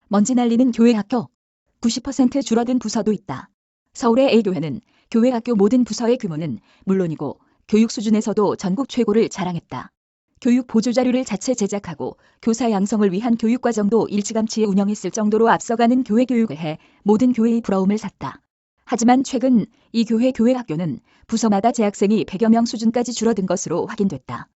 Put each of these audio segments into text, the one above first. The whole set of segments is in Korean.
먼지 날리는 교회 학교. 90% 줄어든 부서도 있다. 서울의 A교회는 교회 학교 모든 부서의 규모는 물론이고 교육 수준에서도 전국 최고를 자랑했다. 교육 보조자료를 자체 제작하고 교사 양성을 위한 교육과정도 일찌감치 운영했을 정도로 앞서가는 교회 교육을 해 모든 교회의 부러움을 샀다. 하지만 최근 이 교회 학교는 부서마다 재학생이 100여 명 수준까지 줄어든 것으로 확인됐다.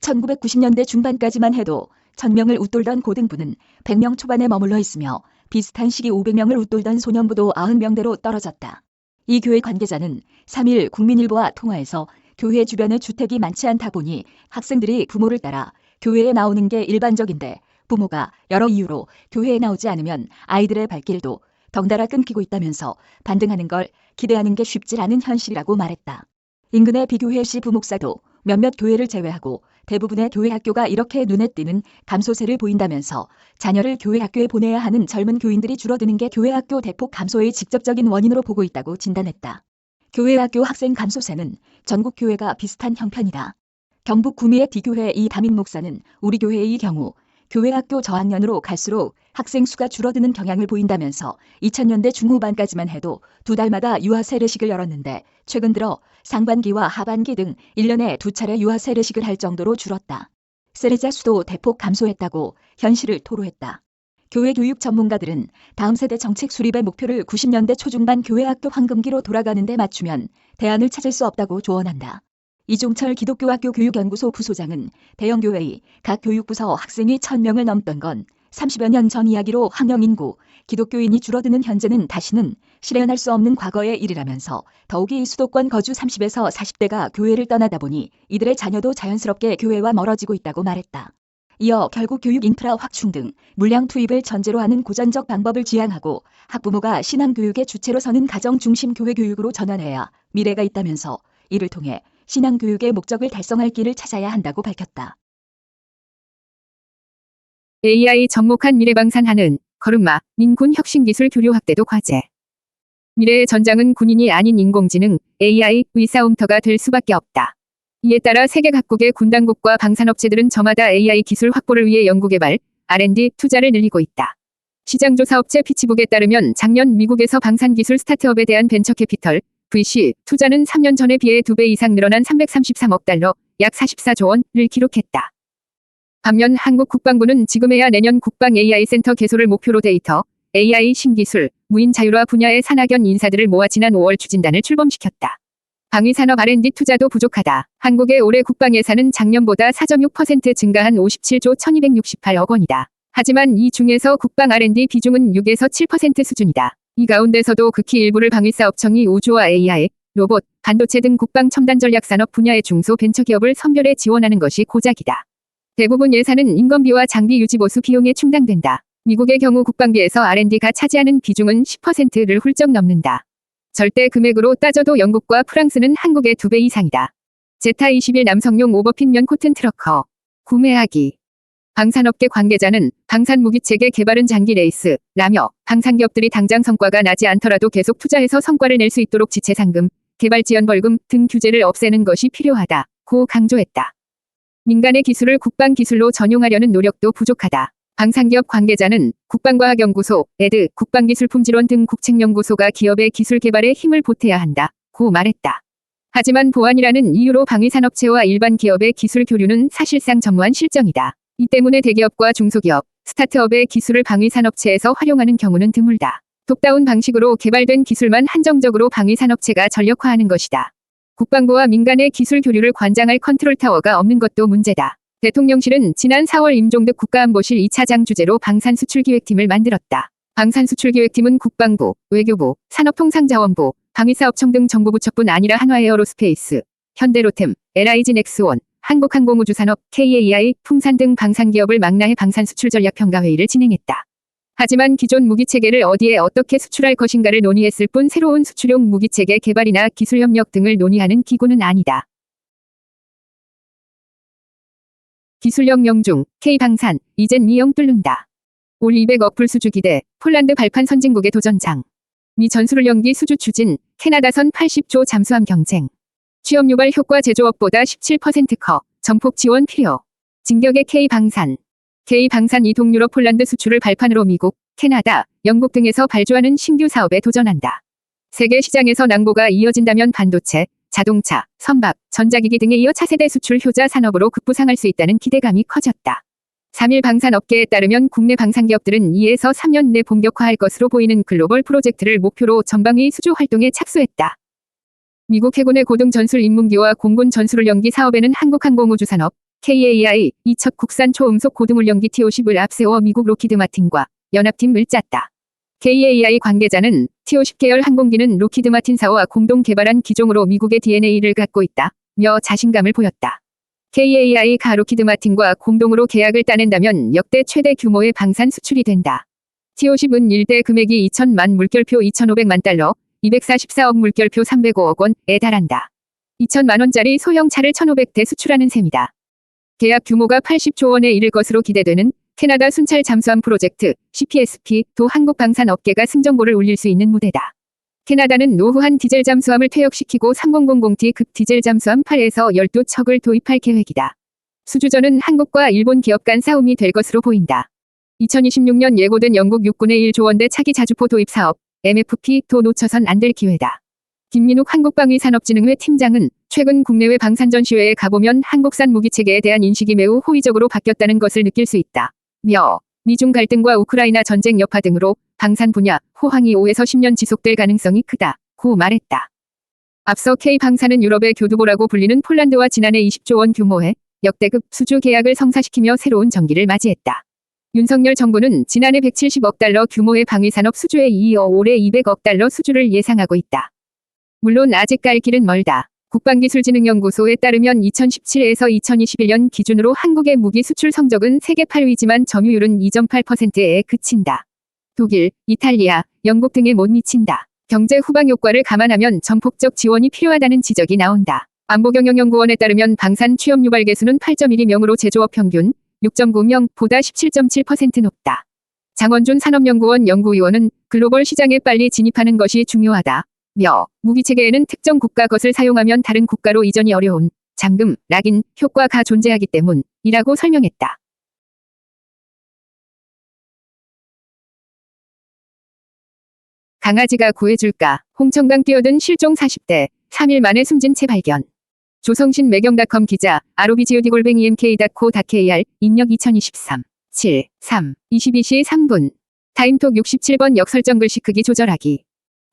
1990년대 중반까지만 해도 1000명을 웃돌던 고등부는 100명 초반에 머물러 있으며 비슷한 시기 500명을 웃돌던 소년부도 90명대로 떨어졌다. 이 교회 관계자는 3일 국민일보와 통화에서 교회 주변에 주택이 많지 않다 보니 학생들이 부모를 따라 교회에 나오는 게 일반적인데 부모가 여러 이유로 교회에 나오지 않으면 아이들의 발길도 덩달아 끊기고 있다면서 반등하는 걸 기대하는 게 쉽지 않은 현실이라고 말했다. 인근의 비교회시 부목사도 몇몇 교회를 제외하고 대부분의 교회 학교가 이렇게 눈에 띄는 감소세를 보인다면서 자녀를 교회 학교에 보내야 하는 젊은 교인들이 줄어드는 게 교회 학교 대폭 감소의 직접적인 원인으로 보고 있다고 진단했다. 교회 학교 학생 감소세는 전국 교회가 비슷한 형편이다. 경북 구미의 D교회 이담임 목사는 우리 교회의 경우 교회 학교 저학년으로 갈수록 학생 수가 줄어드는 경향을 보인다면서 2000년대 중후반까지만 해도 2달마다 유아 세례식을 열었는데 최근 들어 상반기와 하반기 등 1년에 2차례 유아 세례식을 할 정도로 줄었다. 세례자 수도 대폭 감소했다고 현실을 토로했다. 교회 교육 전문가들은 다음 세대 정책 수립의 목표를 90년대 초중반 교회 학교 황금기로 돌아가는 데 맞추면 대안을 찾을 수 없다고 조언한다. 이종철 기독교학교 교육연구소 부소장은 대형 교회의 각 교육부서 학생이 1000명을 넘던 건 30여 년 전 이야기로 학령 인구, 기독교인이 줄어드는 현재는 다시는 실현할 수 없는 과거의 일이라면서 더욱이 수도권 거주 30에서 40대가 교회를 떠나다 보니 이들의 자녀도 자연스럽게 교회와 멀어지고 있다고 말했다. 이어 결국 교육 인프라 확충 등 물량 투입을 전제로 하는 고전적 방법을 지향하고 학부모가 신앙교육의 주체로 서는 가정 중심 교회 교육으로 전환해야 미래가 있다면서 이를 통해 신앙교육의 목적을 달성할 길을 찾아야 한다고 밝혔다. AI 접목한 미래방산하는 걸음마, 민군 혁신기술 교류 확대도 과제. 미래의 전장은 군인이 아닌 인공지능, AI의 싸움터가 될 수밖에 없다. 이에 따라 세계 각국의 군당국과 방산업체들은 저마다 AI 기술 확보를 위해 연구개발, R&D 투자를 늘리고 있다. 시장조사업체 피치북에 따르면 작년 미국에서 방산기술 스타트업에 대한 벤처캐피털, VC 투자는 3년 전에 비해 2배 이상 늘어난 333억 달러, 약 44조 원을 기록했다. 반면 한국 국방부는 지금에야 내년 국방 AI 센터 개소를 목표로 데이터, AI 신기술, 무인 자율화 분야의 산학연 인사들을 모아 지난 5월 추진단을 출범시켰다. 방위산업 R&D 투자도 부족하다. 한국의 올해 국방 예산은 작년보다 4.6% 증가한 57조 1268억 원이다. 하지만 이 중에서 국방 R&D 비중은 6에서 7% 수준이다. 이 가운데서도 극히 일부를 방위사업청이 우주와 AI, 로봇, 반도체 등 국방 첨단 전략 산업 분야의 중소벤처기업을 선별해 지원하는 것이 고작이다. 대부분 예산은 인건비와 장비 유지 보수 비용에 충당된다. 미국의 경우 국방비에서 R&D가 차지하는 비중은 10%를 훌쩍 넘는다. 절대 금액으로 따져도 영국과 프랑스는 한국의 2배 이상이다. 제타 20일 남성용 오버핏 면 코튼 트러커 구매하기. 방산업계 관계자는 방산 무기체계 개발은 장기 레이스라며 방산기업들이 당장 성과가 나지 않더라도 계속 투자해서 성과를 낼 수 있도록 지체 상금, 개발 지원 벌금 등 규제를 없애는 것이 필요하다고 강조했다. 민간의 기술을 국방 기술로 전용하려는 노력도 부족하다. 방산기업 관계자는 국방과학연구소, 에드, 국방기술품질원 등 국책연구소가 기업의 기술 개발에 힘을 보태야 한다고 말했다. 하지만 보안이라는 이유로 방위산업체와 일반 기업의 기술 교류는 사실상 전무한 실정이다. 이 때문에 대기업과 중소기업, 스타트업의 기술을 방위산업체에서 활용하는 경우는 드물다. 톱다운 방식으로 개발된 기술만 한정적으로 방위산업체가 전력화하는 것이다. 국방부와 민간의 기술 교류를 관장할 컨트롤타워가 없는 것도 문제다. 대통령실은 지난 4월 임종득 국가안보실 2차장 주재로 방산수출기획팀을 만들었다. 방산수출기획팀은 국방부, 외교부, 산업통상자원부, 방위사업청 등 정부부처뿐 아니라 한화에어로스페이스, 현대로템, LIG넥스원, 한국항공우주산업, KAI, 풍산 등 방산기업을 망라해 방산수출전략평가회의를 진행했다. 하지만 기존 무기체계를 어디에 어떻게 수출할 것인가를 논의했을 뿐 새로운 수출용 무기체계 개발이나 기술협력 등을 논의하는 기구는 아니다. 기술력 명중, K방산, 이젠 미영 뚫는다. 올 200억 불 수주 기대, 폴란드 발판 선진국의 도전장. 미 전술훈련기 수주 추진, 캐나다선 80조 잠수함 경쟁. 취업 유발 효과 제조업보다 17% 커, 전폭 지원 필요. 진격의 K방산. K방산 이 동유럽 폴란드 수출을 발판으로 미국, 캐나다, 영국 등에서 발주하는 신규 사업에 도전한다. 세계 시장에서 낭보가 이어진다면 반도체, 자동차, 선박, 전자기기 등에 이어 차세대 수출 효자 산업으로 급부상할 수 있다는 기대감이 커졌다. 3일 방산업계에 따르면 국내 방산기업들은 2에서 3년 내 본격화할 것으로 보이는 글로벌 프로젝트를 목표로 전방위 수주 활동에 착수했다. 미국 해군의 고등 전술 인문기와 공군 전술훈련기 사업에는 한국항공우주산업, KAI, 이첫 국산 초음속 고등훈련기 T-50을 앞세워 미국 로키드 마틴과 연합팀을 짰다. KAI 관계자는 T-50 계열 항공기는 로키드 마틴사와 공동 개발한 기종으로 미국의 DNA를 갖고 있다며 자신감을 보였다. KAI가 로키드 마틴과 공동으로 계약을 따낸다면 역대 최대 규모의 방산 수출이 된다. T-50은 1대 금액이 2천만 물결표 2,500만 달러, 244억 물결표 305억 원에 달한다. 2천만 원짜리 소형 차를 1,500대 수출하는 셈이다. 계약 규모가 80조 원에 이를 것으로 기대되는 캐나다 순찰 잠수함 프로젝트 CPSP도 한국 방산 업계가 승전보를 울릴 수 있는 무대다. 캐나다는 노후한 디젤 잠수함을 퇴역시키고 3000T급 디젤 잠수함 8에서 12척을 도입할 계획이다. 수주전은 한국과 일본 기업 간 싸움이 될 것으로 보인다. 2026년 예고된 영국 육군의 1조 원대 차기 자주포 도입 사업 MFP도 놓쳐선 안 될 기회다. 김민욱 한국방위산업진흥회 팀장은 최근 국내외 방산 전시회에 가보면 한국산 무기체계에 대한 인식이 매우 호의적으로 바뀌었다는 것을 느낄 수 있다. 미중 갈등과 우크라이나 전쟁 여파 등으로 방산 분야 호황이 5에서 10년 지속될 가능성이 크다고 말했다. 앞서 K방산은 유럽의 교두보라고 불리는 폴란드와 지난해 20조 원 규모의 역대급 수주 계약을 성사시키며 새로운 전기를 맞이했다. 윤석열 정부는 지난해 170억 달러 규모의 방위산업 수주에 이어 올해 200억 달러 수주를 예상하고 있다. 물론 아직 갈 길은 멀다. 국방기술진흥연구소에 따르면 2017에서 2021년 기준으로 한국의 무기 수출 성적은 세계 8위지만 점유율은 2.8%에 그친다. 독일, 이탈리아, 영국 등에 못 미친다. 경제 후방 효과를 감안하면 전폭적 지원이 필요하다는 지적이 나온다. 안보경영연구원에 따르면 방산 취업 유발 개수는 8.12명으로 제조업 평균 6.9명보다 17.7% 높다. 장원준 산업연구원 연구위원은 글로벌 시장에 빨리 진입하는 것이 중요하다. 무기체계에는 특정 국가 것을 사용하면 다른 국가로 이전이 어려운 잠금, 락인 효과가 존재하기 때문이라고 설명했다. 강아지가 구해줄까? 홍천강 뛰어든 실종 40대, 3일 만에 숨진 채 발견. 조성신 매경닷컴 기자, ROBGOD-MK.co.kr, 입력 2023, 7/3, 22시 3분. 타임톡 67번 역설정 글씨 크기 조절하기.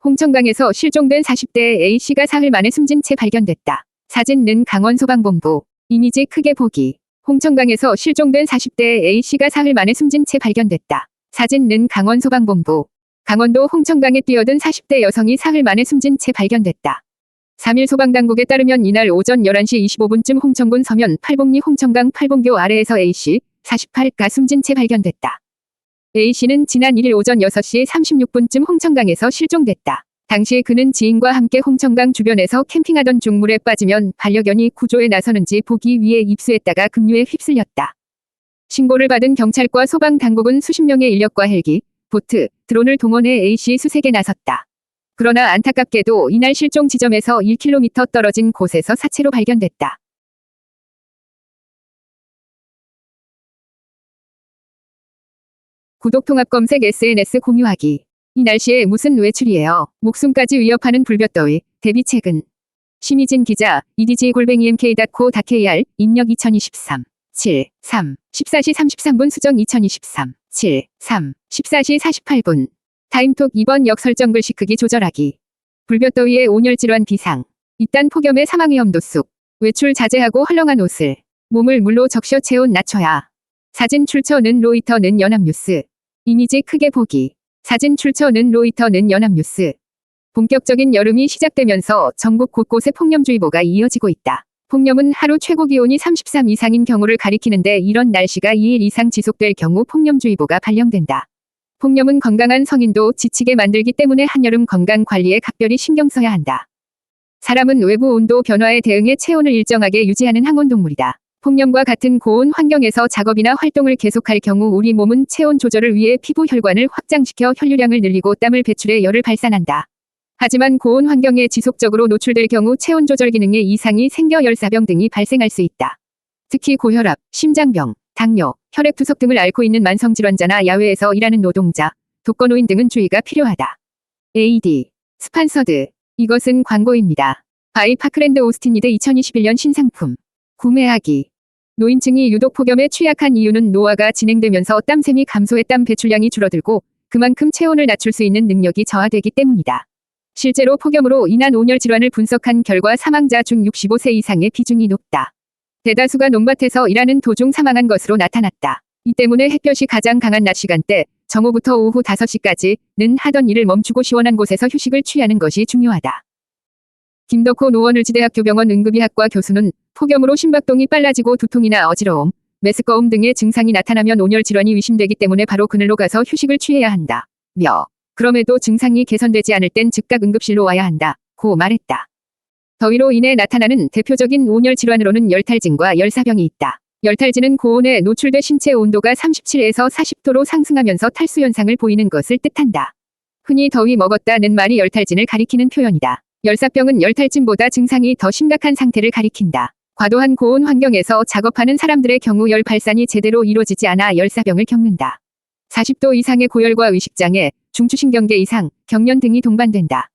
홍천강에서 실종된 40대 A씨가 사흘 만에 숨진 채 발견됐다. 사진는 강원소방본부. 이미지 크게 보기. 홍천강에서 실종된 40대 A씨가 사흘 만에 숨진 채 발견됐다. 사진는 강원소방본부. 강원도 홍천강에 뛰어든 40대 여성이 사흘 만에 숨진 채 발견됐다. 3일 소방당국에 따르면 이날 오전 11시 25분쯤 홍천군 서면 팔봉리 홍천강 팔봉교 아래에서 A씨, 48가 숨진 채 발견됐다. A씨는 지난 1일 오전 6시 36분쯤 홍천강에서 실종됐다. 당시 그는 지인과 함께 홍천강 주변에서 캠핑하던 중 물에 빠지면 반려견이 구조에 나서는지 보기 위해 입수했다가 급류에 휩쓸렸다. 신고를 받은 경찰과 소방당국은 수십 명의 인력과 헬기, 보트, 드론을 동원해 A씨 수색에 나섰다. 그러나 안타깝게도 이날 실종 지점에서 1km 떨어진 곳에서 사체로 발견됐다. 구독통합검색 SNS 공유하기. 이 날씨에 무슨 외출이에요. 목숨까지 위협하는 불볕더위. 대비책은. 심희진 기자, edg@mk.co.kr, 입력 2023, 7/3, 14시 33분 수정 2023, 7/3, 14시 48분. 타임톡 2번 역설정 글씨 크기 조절하기. 불볕더위의 온열질환 비상. 이딴 폭염의 사망위험도 쑥. 외출 자제하고 헐렁한 옷을. 몸을 물로 적셔 체온 낮춰야. 사진 출처는 로이터는 연합뉴스. 이미지 크게 보기. 사진 출처는 로이터는 연합뉴스. 본격적인 여름이 시작되면서 전국 곳곳에 폭염주의보가 이어지고 있다. 폭염은 하루 최고 기온이 33 이상인 경우를 가리키는데 이런 날씨가 2일 이상 지속될 경우 폭염주의보가 발령된다. 폭염은 건강한 성인도 지치게 만들기 때문에 한여름 건강 관리에 각별히 신경 써야 한다. 사람은 외부 온도 변화에 대응해 체온을 일정하게 유지하는 항온동물이다. 폭염과 같은 고온 환경에서 작업이나 활동을 계속할 경우 우리 몸은 체온 조절을 위해 피부 혈관을 확장시켜 혈류량을 늘리고 땀을 배출해 열을 발산한다. 하지만 고온 환경에 지속적으로 노출될 경우 체온 조절 기능에 이상이 생겨 열사병 등이 발생할 수 있다. 특히 고혈압, 심장병, 당뇨, 혈액투석 등을 앓고 있는 만성질환자나 야외에서 일하는 노동자, 독거노인 등은 주의가 필요하다. AD. 스판서드. 이것은 광고입니다. 바이 파크랜드 오스틴이드 2021년 신상품. 구매하기. 노인층이 유독 폭염에 취약한 이유는 노화가 진행되면서 땀샘이 감소해 땀 배출량이 줄어들고 그만큼 체온을 낮출 수 있는 능력이 저하되기 때문이다. 실제로 폭염으로 인한 온열 질환을 분석한 결과 사망자 중 65세 이상의 비중이 높다. 대다수가 논밭에서 일하는 도중 사망한 것으로 나타났다. 이 때문에 햇볕이 가장 강한 낮 시간대, 정오부터 오후 5시까지는 하던 일을 멈추고 시원한 곳에서 휴식을 취하는 것이 중요하다. 김덕호 노원을지대학교 병원 응급의학과 교수는 폭염으로 심박동이 빨라지고 두통이나 어지러움, 메스꺼움 등의 증상이 나타나면 온열 질환이 의심되기 때문에 바로 그늘로 가서 휴식을 취해야 한다. 그럼에도 증상이 개선되지 않을 땐 즉각 응급실로 와야 한다. 고 말했다. 더위로 인해 나타나는 대표적인 온열 질환으로는 열탈진과 열사병이 있다. 열탈진은 고온에 노출돼 신체 온도가 37에서 40도로 상승하면서 탈수 현상을 보이는 것을 뜻한다. 흔히 더위 먹었다는 말이 열탈진을 가리키는 표현이다. 열사병은 열탈진보다 증상이 더 심각한 상태를 가리킨다. 과도한 고온 환경에서 작업하는 사람들의 경우 열 발산이 제대로 이루어지지 않아 열사병을 겪는다. 40도 이상의 고열과 의식장애, 중추신경계 이상, 경련 등이 동반된다.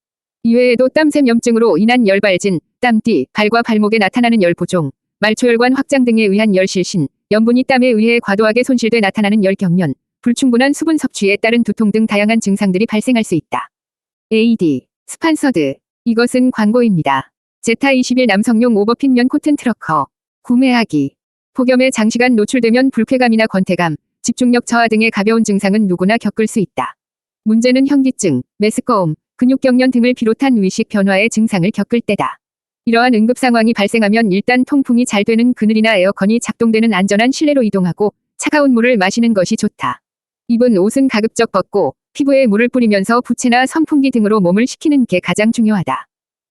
이외에도 땀샘 염증으로 인한 열발진, 땀띠, 발과 발목에 나타나는 열부종, 말초혈관 확장 등에 의한 열실신, 염분이 땀에 의해 과도하게 손실돼 나타나는 열경련, 불충분한 수분 섭취에 따른 두통 등 다양한 증상들이 발생할 수 있다. AD. 스판서드. 이것은 광고입니다. 제타21 남성용 오버핏 면 코튼 트러커. 구매하기. 폭염에 장시간 노출되면 불쾌감이나 권태감, 집중력 저하 등의 가벼운 증상은 누구나 겪을 수 있다. 문제는 현기증, 메스꺼움, 근육경련 등을 비롯한 위식 변화의 증상을 겪을 때다. 이러한 응급 상황이 발생하면 일단 통풍이 잘 되는 그늘이나 에어컨이 작동되는 안전한 실내로 이동하고 차가운 물을 마시는 것이 좋다. 입은 옷은 가급적 벗고 피부에 물을 뿌리면서 부채나 선풍기 등으로 몸을 식히는 게 가장 중요하다.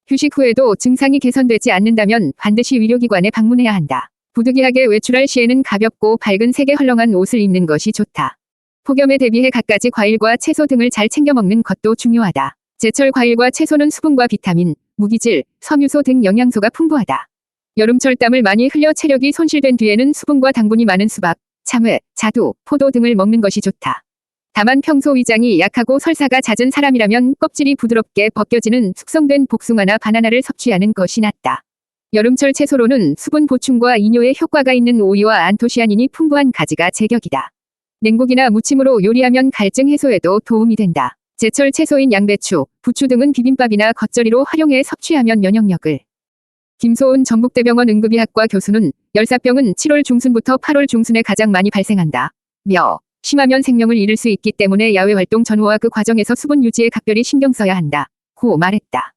휴식 후에도 증상이 개선되지 않는다면 반드시 의료기관에 방문해야 한다. 부득이하게 외출할 시에는 가볍고 밝은 색의 헐렁한 옷을 입는 것이 좋다. 폭염에 대비해 갖가지 과일과 채소 등을 잘 챙겨 먹는 것도 중요하다. 제철 과일과 채소는 수분과 비타민, 무기질, 섬유소 등 영양소가 풍부하다. 여름철 땀을 많이 흘려 체력이 손실된 뒤에는 수분과 당분이 많은 수박, 참외, 자두, 포도 등을 먹는 것이 좋다. 다만 평소 위장이 약하고 설사가 잦은 사람이라면 껍질이 부드럽게 벗겨지는 숙성된 복숭아나 바나나를 섭취하는 것이 낫다. 여름철 채소로는 수분 보충과 이뇨에 효과가 있는 오이와 안토시아닌이 풍부한 가지가 제격이다. 냉국이나 무침으로 요리하면 갈증 해소에도 도움이 된다. 제철 채소인 양배추, 부추 등은 비빔밥이나 겉절이로 활용해 섭취하면 면역력을. 김소은 전북대병원 응급의학과 교수는 열사병은 7월 중순부터 8월 중순에 가장 많이 발생한다. 심하면 생명을 잃을 수 있기 때문에 야외 활동 전후와 그 과정에서 수분 유지에 각별히 신경 써야 한다. 고 말했다.